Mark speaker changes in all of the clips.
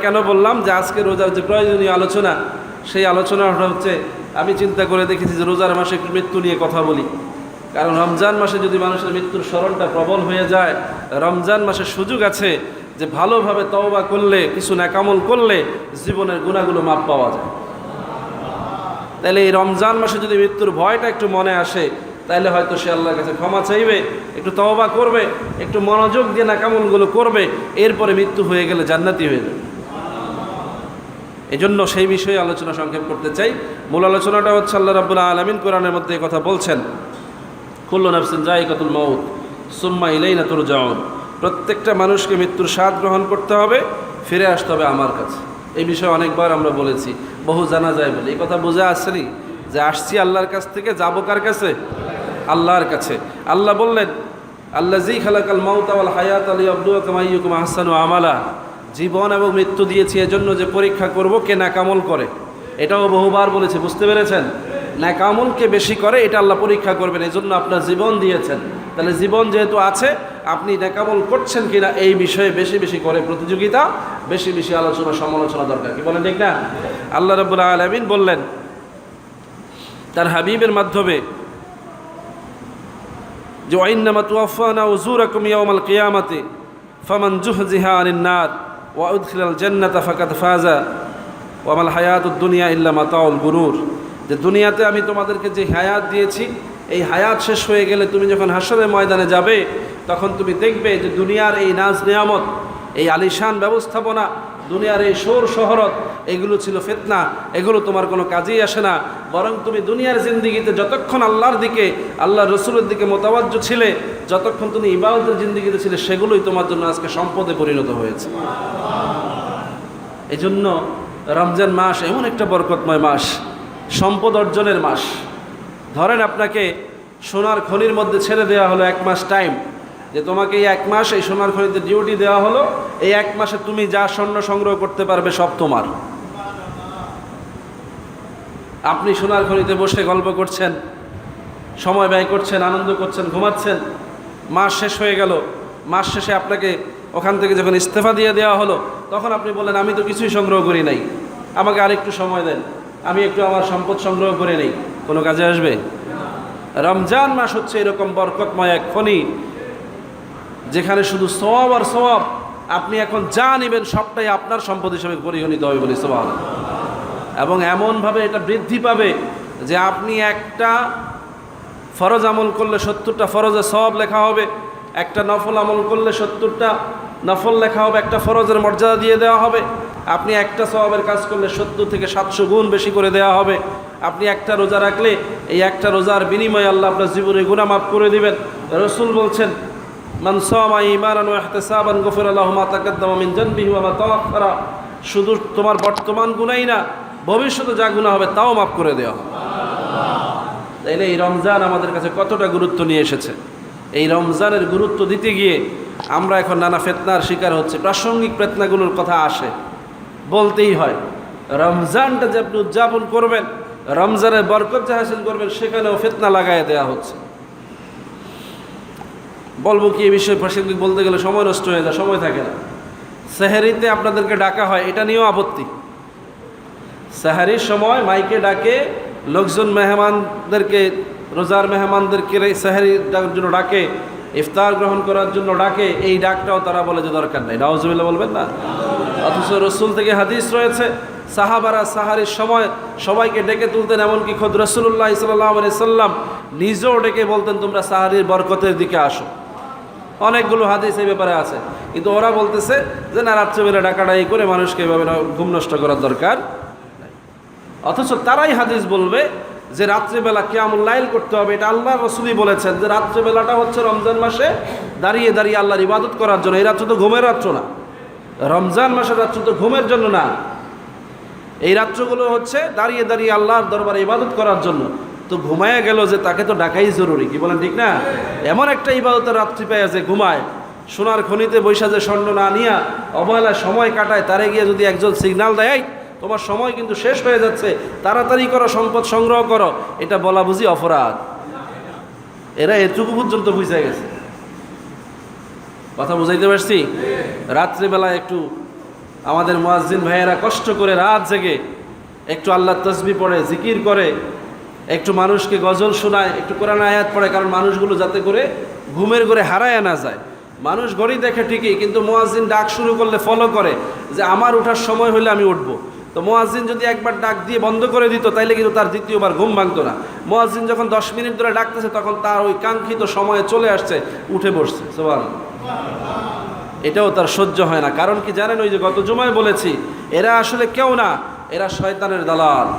Speaker 1: কেন বললাম যে আজকে রোজার যে প্রয়োজনীয় আলোচনা, সেই আলোচনাটা হচ্ছে আমি চিন্তা করে দেখেছি যে রোজার মাসে একটু মৃত্যু নিয়ে কথা বলি। কারণ রমজান মাসে যদি মানুষের মৃত্যুর স্মরণটা প্রবল হয়ে যায়, রমজান মাসে সুযোগ আছে যে ভালোভাবে তওবা করলে, কিছু নেকামল করলে জীবনের গুনাহগুলো মাপ পাওয়া যায়। তাহলে এই রমজান মাসে যদি মৃত্যুর ভয়টা একটু মনে আসে, তাহলে হয়তো সে আল্লাহর কাছে ক্ষমা চাইবে, একটু তওবা করবে, একটু মনোযোগ দিয়ে নেকামলগুলো করবে, এরপরে মৃত্যু হয়ে গেলে জান্নাতি হয়ে যাবে। এজন্য সেই বিষয়ে আলোচনা সংক্ষেপ করতে চাই। মূল আলোচনাটা হচ্ছে আল্লাহ রাব্বুল আলামিন কোরআনের মধ্যে এই কথা বলছেন, কুল্লু নাফসিন যায়িকাতুল মাউত সুম্মা ইলাইনা তুরজাউন। প্রত্যেকটা মানুষকে মৃত্যুর স্বাদ গ্রহণ করতে হবে, ফিরে আসতে হবে আমার কাছে। এই বিষয়ে অনেকবার আমরা বলেছি, বহু জানা যায় বলে। এই কথা বোঝা আসেনি যে আসছি আল্লাহর কাছ থেকে, যাবো কার কাছে? আল্লাহর কাছে। আল্লাহ বললেন, আল্লাযী খালাকাল মাউতা ওয়াল হায়াতা লিয়াবলুয়াকুম আইয়ুকুম আহসানু আমালা। জীবন এবং মৃত্যু দিয়েছি এজন্য যে পরীক্ষা করব কে নেকামল করে। এটাও বহুবার বলেছে, বুঝতে পেরেছেন? নেকামলকে বেশি করে এটা আল্লাহ পরীক্ষা করবেন, এই জন্য আপনার জীবন দিয়েছেন। তাহলে জীবন যেহেতু আছে, আপনি নেকামল করছেন কিনা এই বিষয়ে বেশি বেশি করে প্রতিযোগিতা, বেশি বেশি আলোচনা সমালোচনা দরকার। কি বলেন, ঠিক না? আল্লাহ রাব্বুল আলামিন বললেন তার হাবিবের মাধ্যমে যে ওয়াইন্নামা তুওয়াফানা উজুরাকুম ইয়াওমাল কিয়ামাতি ফামান জুহজিহা আনিন নার ওয়া উদখিলাল জান্নাতা ফাকাদ ফাজা ওয়া মাল হায়াতুদ দুনিয়া ইল্লা মাতাউল গুরুর। যে দুনিয়াতে আমি তোমাদেরকে যে হায়াত দিয়েছি, এই হায়াত শেষ হয়ে গেলে তুমি যখন হাসরের ময়দানে যাবে, তখন তুমি দেখবে যে দুনিয়ার এই নাজ নিয়ামত, এই আলিশান ব্যবস্থাপনা, দুনিয়ার এই শোর শহরত, এগুলো ছিল ফিতনা, এগুলো তোমার কোনো কাজেই আসে না। বরং তুমি দুনিয়ার জিন্দিগিতে যতক্ষণ আল্লাহর দিকে, আল্লাহ রসুলের দিকে মোতাবাজ্জ ছিলে, যতক্ষণ তুমি ইবাদতের জিন্দিগিতে ছিলে, সেগুলোই তোমার জন্য আজকে সম্পদে পরিণত হয়েছে। এই জন্য রমজান মাস এমন একটা বরকতময় মাস, সম্পদ অর্জনের মাস। ধরেন আপনাকে সোনার খনির মধ্যে ছেড়ে দেওয়া হলো 1 মাস টাইম, যে তোমাকে এই 1 মাস এই সোনার খনিতে ডিউটি দেওয়া হলো, এই 1 মাসে তুমি যা স্বর্ণ সংগ্রহ করতে পারবে সব তোমার। আপনি সোনার খনিতে বসে গল্প করছেন, সময় ব্যয় করছেন, আনন্দ করছেন, ঘুমাচ্ছেন। মাস শেষ হয়ে গেল, মাস শেষে আপনাকে ওখান থেকে যখন ইস্তফা দিয়ে দেওয়া হলো, তখন আপনি বললেন আমি তো কিছুই সংগ্রহ করি নাই, আমাকে আরেকটু সময় দেন, আমি একটু আমার সম্পদ সংগ্রহ করে নেই। কোনো কাজে আসবে? রমজান মাস হচ্ছে এরকম বরকতময় এক খনি, যেখানে শুধু সওয়াব আর সওয়াব। আপনি এখন যা নেবেন সবটাই আপনার সম্পদ হিসেবে পরিগণিত হবে, বলি সুবহানাল্লাহ। এবং এমনভাবে এটা বৃদ্ধি পাবে যে আপনি একটা ফরজ আমল করলে 70টা ফরজের সওয়াব লেখা হবে, একটা নফল আমল করলে 70টা নফল লেখা হবে, একটা ফরজের মর্যাদা দিয়ে দেওয়া হবে। আপনি একটা সওয়াবের কাজ করলে 70 থেকে 700 গুণ বেশি করে দেওয়া হবে। আপনি একটা রোজা রাখলে এই একটা রোজার বিনিময়ে আল্লাহ আপনার জীবনে গুনাহ মাফ করে দিবেন। রাসূল বলছেন, মান সামা ঈমানান ওয়া ইহতিসাবান গফিরা লাহু মা তাকাদ্দামা মিন যানবিহি ওয়া মা তাআখারা। শুধু তোমার বর্তমান গুনাহই না, ভবিষ্যতে যা গুনাহ হবে তাও মাফ করে দেওয়া হবে। তাইলে এই রমজান আমাদের কাছে কতটা গুরুত্ব নিয়ে এসেছে। এই রমজানের গুরুত্ব দিতে গিয়ে আমরা এখন নানা ফিতনার শিকার হচ্ছে। প্রাসঙ্গিক ফিতনাগুলোর কথা আসে, বলতেই হয়। রমজানটা যে আপনি উদযাপন করবেন, রমজানের বরকত যে হাসিল করবেন, সেখানেও ফিতনা লাগাই দেওয়া হচ্ছে। বলবো কি এই বিষয়ে, প্রাসঙ্গিক বলতে গেলে সময় নষ্ট হয়ে যায়, সময় থাকে না। সেহরিতে আপনাদেরকে ডাকা হয়, এটা নিয়েও আপত্তি। সেহরির সময় মাইকে ডাকে লোকজন, মেহমানদেরকে, রোজার মেহমানদেরকে সেহরির জন্য ডাকে, ইফতার গ্রহণ করার জন্য ডাকে। এই ডাকটাও তারা বলে যে দরকার নাই। নাউজুবিল্লাহ বলবেন না? অথচ রসুল থেকে হাদিস রয়েছে, সাহাবারা সাহারির সময় সবাইকে ডেকে তুলতেন। এমনকি খোদ রাসূলুল্লাহ সাল্লাল্লাহু আলাইহি সাল্লাম নিজেও ডেকে বলতেন, তোমরা সাহারির বরকতের দিকে আসো। অনেকগুলো হাদিস এই ব্যাপারে আছে, কিন্তু ওরা বলতেছে যে না, রাত্রেবেলা ডাকাডাকি করে মানুষকে এভাবে ঘুম নষ্ট করার দরকার। অথচ তারাই হাদিস বলবে যে রাত্রিবেলা কিয়ামুল লাইল করতে হবে। এটা আল্লাহ রসুলই বলেছেন যে রাত্রিবেলাটা হচ্ছে রমজান মাসে দাঁড়িয়ে দাঁড়িয়ে আল্লাহর ইবাদত করার জন্য। এই রাত্র তো ঘুমের রাত্র না, রমজান মাসের রাত্র তো ঘুমের জন্য না। এই রাত্রগুলো হচ্ছে দাঁড়িয়ে দাঁড়িয়ে আল্লাহর দরবারে ইবাদত করার জন্য। তো ঘুমায় গেল যে তাকে তো ডাকাই জরুরি। কি বলেন, ঠিক না? এমন একটা ইবাদতের রাত্রি পেয়ে যে ঘুমায়, সোনার খনিতে বৈশা যে স্বর্ণ না নিয়া অবহেলায় সময় কাটায়, তারে গিয়ে যদি একজন সিগন্যাল দেয় তোমার সময় কিন্তু শেষ হয়ে যাচ্ছে, তাড়াতাড়ি করো, সম্পদ সংগ্রহ করো, এটা বলা বুঝি অপরাধ। এরা এটুকু পর্যন্ত বুঝে গেছে। কথা বুঝাইতে পারছি? রাত্রিবেলা একটু আমাদের মুয়াজ্জিন ভাইয়েরা কষ্ট করে রাত জেগে একটু আল্লাহর তাসবিহ পড়ে, জিকির করে, একটু মানুষকে গজল শোনায়, একটু কোরআন আয়াত পড়ে, কারণ মানুষগুলো যাতে করে ঘুমের ঘরে হারায় না যায়। মানুষ ঘড়ি দেখে ঠিকই, কিন্তু মুয়াজ্জিন ডাক শুরু করলে ফলো করে যে আমার ওঠার সময় হলে আমি উঠবো। তো মুয়াজ্জিন যদি একবার ডাক দিয়ে বন্ধ করে দিত তাইলে কিন্তু তার দ্বিতীয়বার ঘুম ভাঙতো না। মুয়াজ্জিন যখন 10 মিনিট ধরে ডাকতেছে তখন তার ওই কাঙ্ক্ষিত সময়ে চলে আসছে, উঠে বসছে। সুবহানাল্লাহ। এটাও তার সহ্য হয় না। কারণ কি জানেন, ওই যে গত জুমায় বলেছি, এরা আসলে কেউ না, এরা শয়তানের দালাল।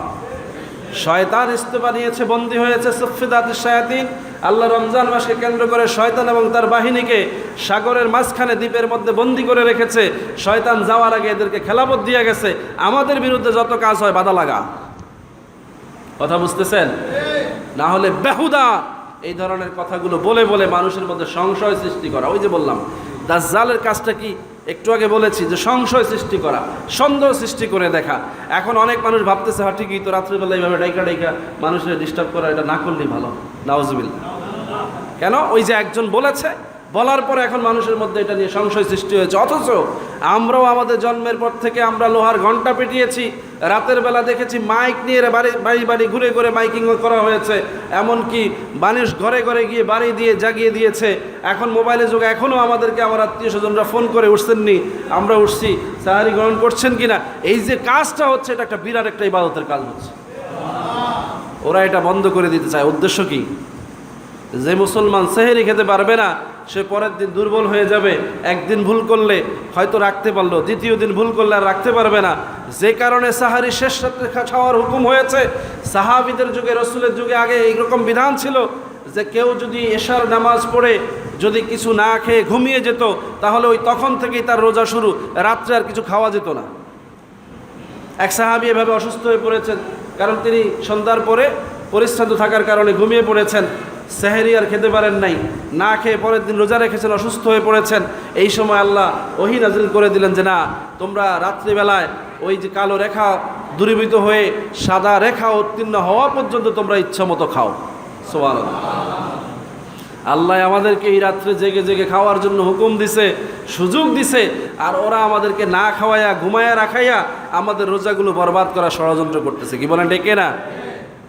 Speaker 1: শয়তান ইস্তেফা নিয়েছে, বন্দী হয়েছে সুফিদাতিশ শায়াতিন। আল্লাহ রমজান মাসকে কেন্দ্র করে শয়তান এবং তার বাহিনীকে সাগরের মাঝখানে দ্বীপের মধ্যে বন্দী করে রেখেছে। শয়তান যাওয়ার আগে এদেরকে খেলাফত দিয়ে গেছে, আমাদের বিরুদ্ধে যত কাজ হয় বাধা লাগা। কথা বুঝতেছেন? না হলে বেহুদা এই ধরনের কথাগুলো বলে বলে মানুষের মধ্যে সংশয় সৃষ্টি করা। ওই যে বললাম দাজ্জালের কাজটা কি একটু আগে বলেছি, যে সংশয় সৃষ্টি করা, সন্দেহ সৃষ্টি করে দেখা। এখন অনেক মানুষ ভাবতেছে হ্যাঁ ঠিকই তো, রাত্রিবেলা এইভাবে ডাইকা ডাইকা মানুষের ডিস্টার্ব করা, এটা না করলেই ভালো। নাউজুবিল্লাহ। কেন? ওই যে একজন বলেছে, বলার পরে এখন মানুষের মধ্যে এটা নিয়ে সংশয় সৃষ্টি হয়েছে। অথচ আমরাও আমাদের জন্মের পর থেকে আমরা লোহার ঘন্টা পেটিয়েছি, রাতের বেলা দেখেছি মাইক নিয়ে বাড়ি বাড়ি ঘুরে ঘুরে মাইকিং করা হয়েছে, এমনকি মানুষ ঘরে ঘরে গিয়ে বাড়ি দিয়ে জাগিয়ে দিয়েছে। এখন মোবাইলের যুগে এখনও আমাদেরকে আমার আত্মীয় স্বজনরা ফোন করে, উঠছেননি, আমরা উঠছি, সাহারি গ্রহণ করছেন কিনা। এই যে কাজটা হচ্ছে, এটা একটা বিরাট একটা ইবাদতের কাজ হচ্ছে। ওরা এটা বন্ধ করে দিতে চায়। উদ্দেশ্য কি? যে মুসলমান সেহরি খেতে পারবে না সে পরের দিন দুর্বল হয়ে যাবে। একদিন ভুল করলে হয়তো রাখতে পারলো, দ্বিতীয় দিন ভুল করলে আর রাখতে পারবে না। যে কারণে সাহারি শেষ রাতে খাওয়ার হুকুম হয়েছে। সাহাবীদের যুগে, রসুলের যুগে আগে এইরকম বিধান ছিল যে কেউ যদি এশার নামাজ পড়ে যদি কিছু না খেয়ে ঘুমিয়ে যেত, তাহলে ওই তখন থেকেই তার রোজা শুরু, রাত্রে আর কিছু খাওয়া যেত না। এক সাহাবী এভাবে অসুস্থ হয়ে পড়েছেন, কারণ তিনি সন্ধ্যার পরে পরিশ্রান্ত থাকার কারণে ঘুমিয়ে পড়েছেন, সেহরি আর খেতে পারেন নাই, না খেয়ে পরের দিন রোজা রেখেছেন, অসুস্থ হয়ে পড়েছেন। এই সময় আল্লাহ ওহী নাযিল করে দিলেন যে না, তোমরা রাত্রিবেলায় ওই যে কালো রেখা দূরীভূত হয়ে সাদা রেখা উত্তীর্ণ হওয়া পর্যন্ত তোমরা ইচ্ছা মতো খাও। সুবহানাল্লাহ। আল্লাহ আমাদেরকে এই রাত্রে জেগে জেগে খাওয়ার জন্য হুকুম দিছে, সুযোগ দিছে, আর ওরা আমাদেরকে না খাওয়াইয়া ঘুমাইয়া রাখাইয়া আমাদের রোজাগুলো বরবাদ করা ষড়যন্ত্র করতেছে। কি বলেন, ডেকে না?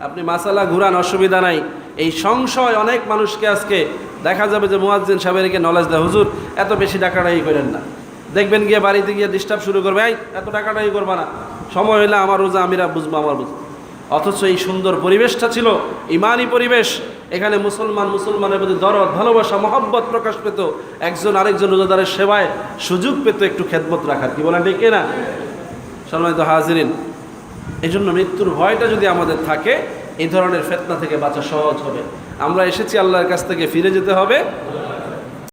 Speaker 1: আপনি মাসালা ঘুরান, অসুবিধা নাই। এই সংশয় অনেক মানুষকে আজকে দেখা যাবে যে মুয়াজ্জিন সাহেবকে নলেজ দেয়, হুজুর এত বেশি ডাকাডাকি করেন না। দেখবেন গিয়ে বাড়িতে গিয়ে ডিস্টার্ব শুরু করবে, এই এত ডাকাডাকি করবা না, সময় হইলে আমার রোজা আমিরা বুঝবো, আমার বুঝবো। অথচ এই সুন্দর পরিবেশটা ছিল ইমানি পরিবেশ। এখানে মুসলমানের প্রতি দরদ, ভালোবাসা, মহব্বত প্রকাশ পেত, একজন আরেকজন রোজাদারের সেবায় সুযোগ পেত একটু খেদমত রাখার। কি বলেন, ডেকে না? সম্মানিত হাজিরিন, এই জন্য মৃত্যুর ভয়টা যদি আমাদের থাকে, এই ধরনের ফিতনা থেকে বাঁচা সহজ হবে। আমরা এসেছি আল্লাহর কাছ থেকে, ফিরে যেতে হবে।